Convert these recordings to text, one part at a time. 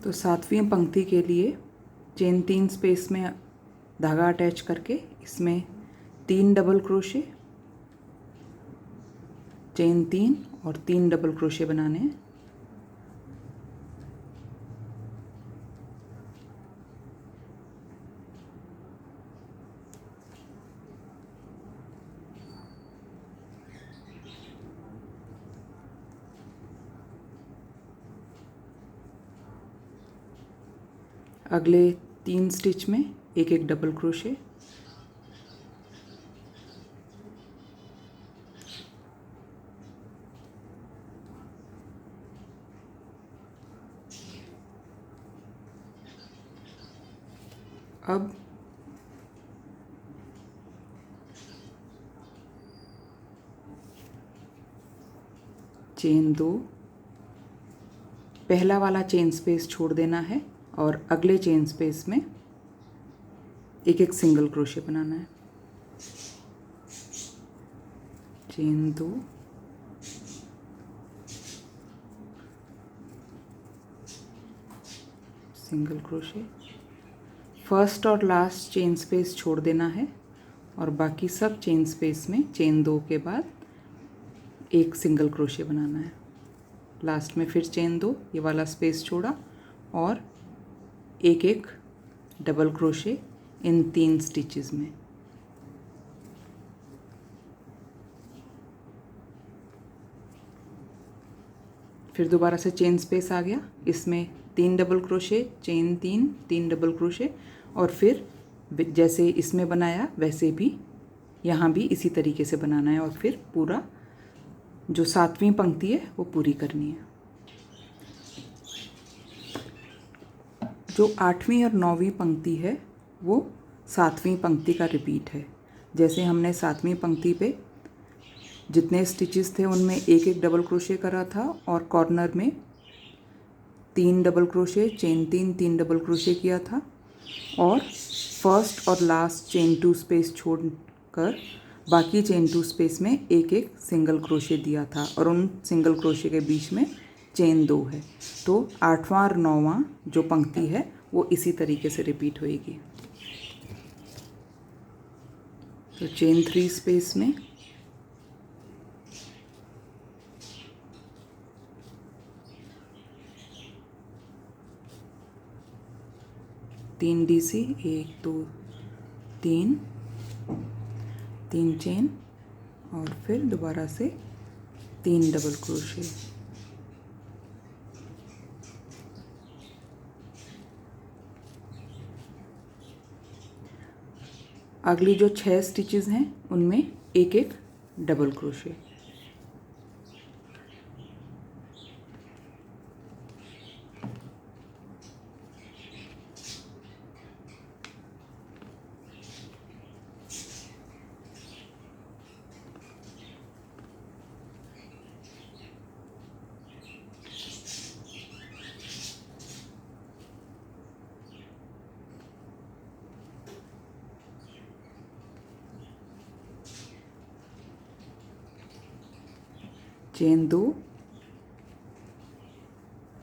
तो 7वीं पंक्ति के लिए चेन 3 स्पेस में धागा अटैच करके इसमें 3 डबल क्रोशे, चेन 3 और 3 डबल क्रोशे बनाने हैं। अगले 3 स्टिच में एक एक डबल क्रोशे, अब चेन 2, पहला वाला चेन स्पेस छोड़ देना है और अगले चेन स्पेस में एक एक सिंगल क्रोशे बनाना है। चेन 2, सिंगल क्रोशे, फर्स्ट और लास्ट चेन स्पेस छोड़ देना है और बाकी सब चेन स्पेस में चेन 2 के बाद एक सिंगल क्रोशे बनाना है। लास्ट में फिर चेन 2, ये वाला स्पेस छोड़ा और एक एक डबल क्रोशे इन 3 स्टिचेस में। फिर दोबारा से चेन स्पेस आ गया, इसमें 3 double crochet, chain 3, 3 double crochet और फिर जैसे इसमें बनाया वैसे भी यहाँ भी इसी तरीके से बनाना है और फिर पूरा जो 7वीं पंक्ति है वो पूरी करनी है। जो 8वीं और 9वीं पंक्ति है वो 7वीं पंक्ति का रिपीट है। जैसे हमने 7वीं पंक्ति पे जितने स्टिचेस थे उनमें एक एक डबल क्रोशे करा था और कॉर्नर में 3 double crochet, chain 3, 3 double crochet किया था और फर्स्ट और लास्ट चेन 2 स्पेस छोड़कर बाकी चेन 2 स्पेस में एक एक सिंगल क्रोशे दिया था और उन सिंगल क्रोशे के बीच में चेन 2 है। तो 8वां और 9वां जो पंक्ति है वो इसी तरीके से रिपीट होएगी। तो चेन 3 स्पेस में तीन डीसी, 1 2 3, 3 चेन और फिर दोबारा से 3 डबल क्रोशे। अगली जो 6 स्टिचेस हैं उनमें एक एक double crochet. Chain 2,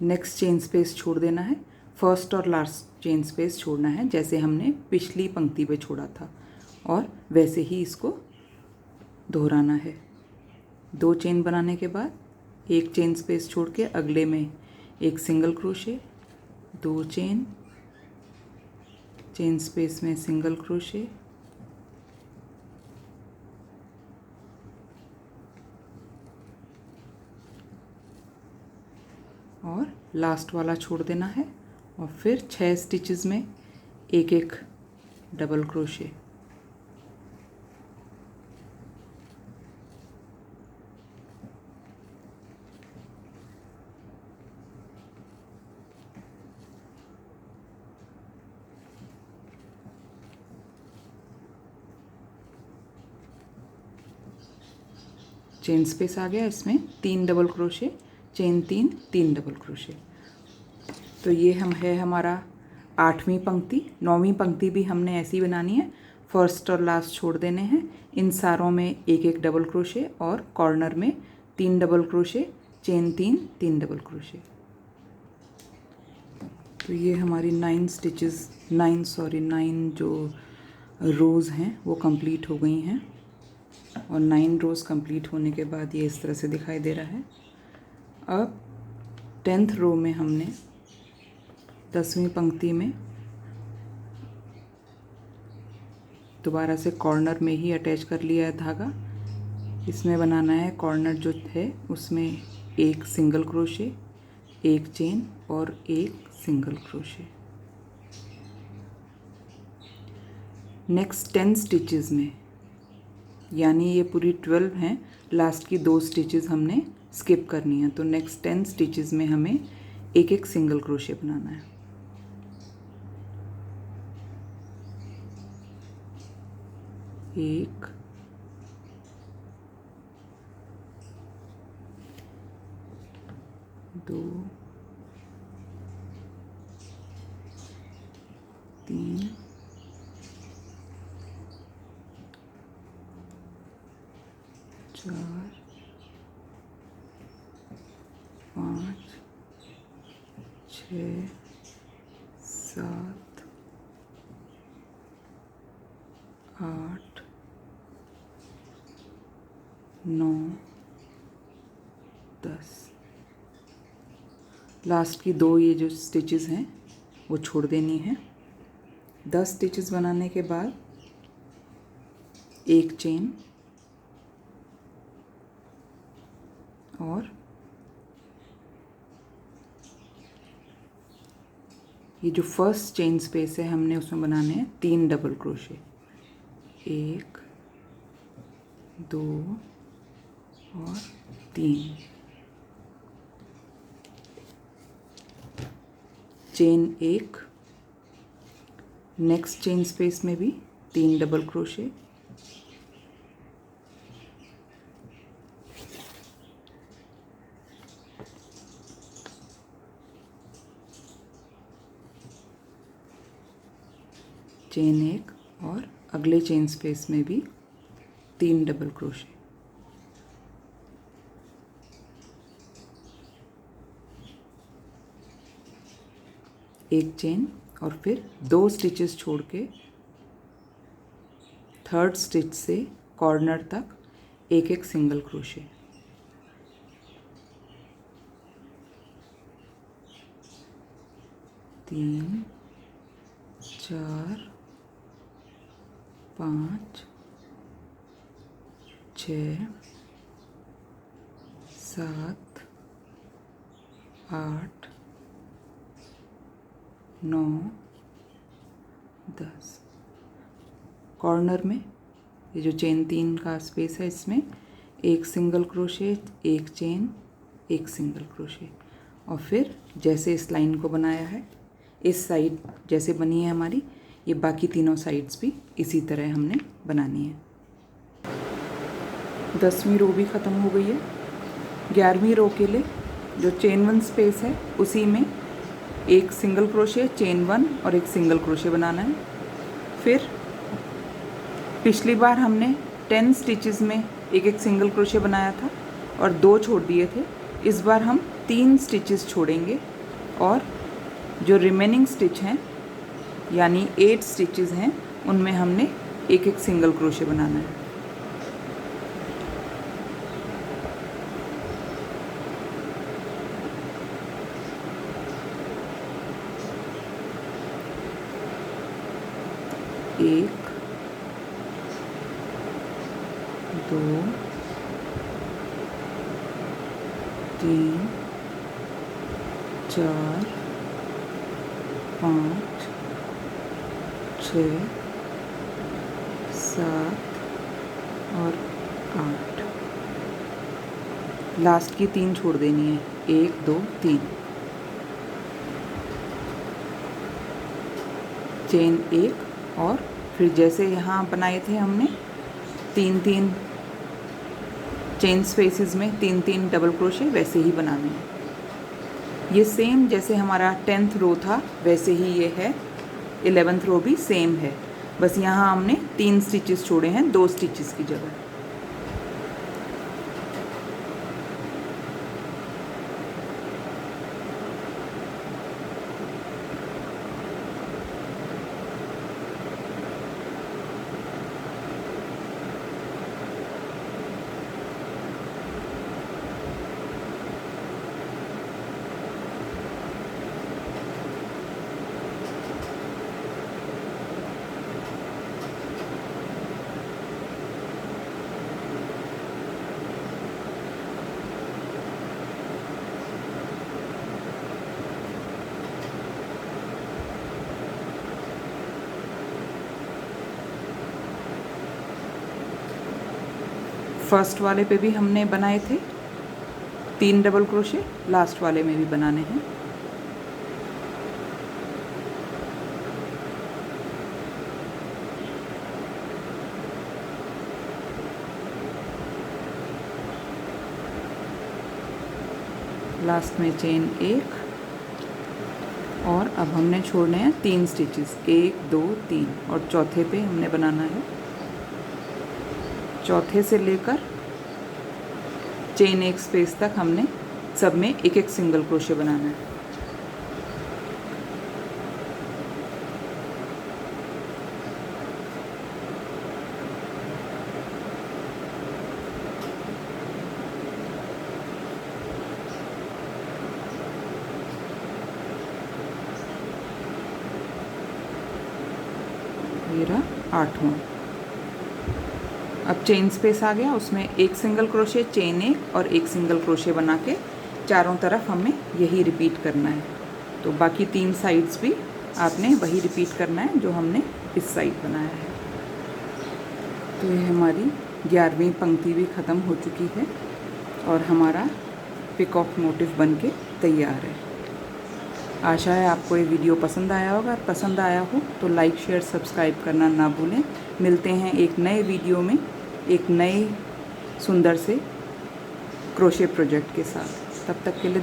next chain space छोड़ देना है, फर्स्ट और लास्ट चेन स्पेस छोड़ना है जैसे हमने पिछली पंक्ति पे छोड़ा था और वैसे ही इसको दोहराना है। 2 चेन बनाने के बाद एक चेन स्पेस छोड़ के अगले में एक single crochet, 2 chain, chain space में सिंगल क्रोशे और लास्ट वाला छोड़ देना है और फिर 6 स्टिचेस में एक एक डबल क्रोशे। चेन स्पेस आ गया, इसमें 3 double crochet, chain 3, 3 double crochet. तो ये है हमारा 8वीं पंक्ति। 9वीं पंक्ति भी हमने ऐसी बनानी है, फर्स्ट और लास्ट छोड़ देने हैं, इन सारों में एक एक डबल क्रोशे और कॉर्नर में 3 double crochet, chain 3, 3 double crochet. तो ये हमारी 9 जो रोज़ हैं वो कंप्लीट हो गई हैं और 9 रोज़ कंप्लीट होने के बाद ये इस तरह से दिखाई दे रहा है। अब 10th रो में हमने 10वीं पंक्ति में दोबारा से कॉर्नर में ही अटैच कर लिया है धागा। इसमें बनाना है कॉर्नर जो है उसमें एक सिंगल क्रोशे, एक चेन और एक सिंगल क्रोशे। नेक्स्ट 10 स्टिचेस में, यानी ये पूरी 12 हैं, लास्ट की 2 स्टिचेस हमने स्किप करनी है। तो नेक्स्ट 10 स्टिचेस में हमें एक एक सिंगल क्रोशे बनाना है। एक, दो, 3, 4, 5, 6, 7, 8, 9, 10। लास्ट की 2 ये जो स्टिचेस हैं वो छोड़ देनी है। 10 स्टिचेस बनाने के बाद एक चेन और ये जो फर्स्ट चेन स्पेस है हमने उसमें बनाने हैं 3 डबल क्रोशे। 1, 2 और 3। चेन 1, नेक्स्ट चेन स्पेस में भी 3 डबल क्रोशे, चेन 1 और अगले चेन स्पेस में भी 3 डबल क्रोशे। एक चेन और फिर 2 स्टिचेस छोड़ के 3rd स्टिच से कॉर्नर तक एक एक सिंगल क्रोशे। तीन, 4, 5, 6, 7, 8, 9, 10। कॉर्नर में ये जो चेन 3 का स्पेस है इसमें एक सिंगल क्रोशे, एक चेन, एक सिंगल क्रोशे और फिर जैसे इस लाइन को बनाया है इस साइड जैसे बनी है हमारी, ये बाकी तीनों साइड्स भी इसी तरह हमने बनानी है। 10वीं रो भी ख़त्म हो गई है। 11वीं रो के लिए जो चेन 1 स्पेस है उसी में एक सिंगल क्रोशे, चेन 1 और एक सिंगल क्रोशे बनाना है। फिर पिछली बार हमने 10 स्टिचेस में एक एक सिंगल क्रोशे बनाया था और 2 छोड़ दिए थे। इस बार हम 3 स्टिचेस छोड़ेंगे और जो रिमेनिंग स्टिच हैं यानी 8 स्टिचेस हैं उनमें हमने एक एक सिंगल क्रोशे बनाना है। एक, 2, 3, 4, 5, 6, 7 और 8। लास्ट की 3 छोड़ देनी है, 1, 2, 3। चेन 1 और फिर जैसे यहाँ बनाए थे हमने 3-3 चेन स्पेसेस में 3-3 डबल क्रोशे वैसे ही बनाने हैं। ये सेम जैसे हमारा 10th रो था वैसे ही ये है। 11th रो भी सेम है, बस यहाँ हमने 3 स्टिचेस छोड़े हैं 2 स्टिचेस की जगह। फर्स्ट वाले पे भी हमने बनाए थे 3 डबल क्रोशे, लास्ट वाले में भी बनाने हैं। लास्ट में चेन 1 और अब हमने छोड़ने हैं 3 स्टिचेस, 1 2 3 और चौथे पे हमने बनाना है। चौथे से लेकर चेन 1 स्पेस तक हमने सब में एक एक सिंगल क्रोशे बनाना है। मेरा 8वां। अब चेन स्पेस आ गया, उसमें एक सिंगल क्रोशे, चेन 1 और एक सिंगल क्रोशे बना के चारों तरफ हमें यही रिपीट करना है। तो बाकी 3 साइड्स भी आपने वही रिपीट करना है जो हमने इस साइड बनाया है। तो ये हमारी 11वीं पंक्ति भी ख़त्म हो चुकी है और हमारा पिकॉक मोटिव बन के तैयार है। आशा है आपको ये वीडियो पसंद आया होगा। पसंद आया हो तो लाइक शेयर सब्सक्राइब करना ना भूलें। मिलते हैं एक नए वीडियो में एक नए सुंदर से क्रोशे प्रोजेक्ट के साथ। तब तक के लिए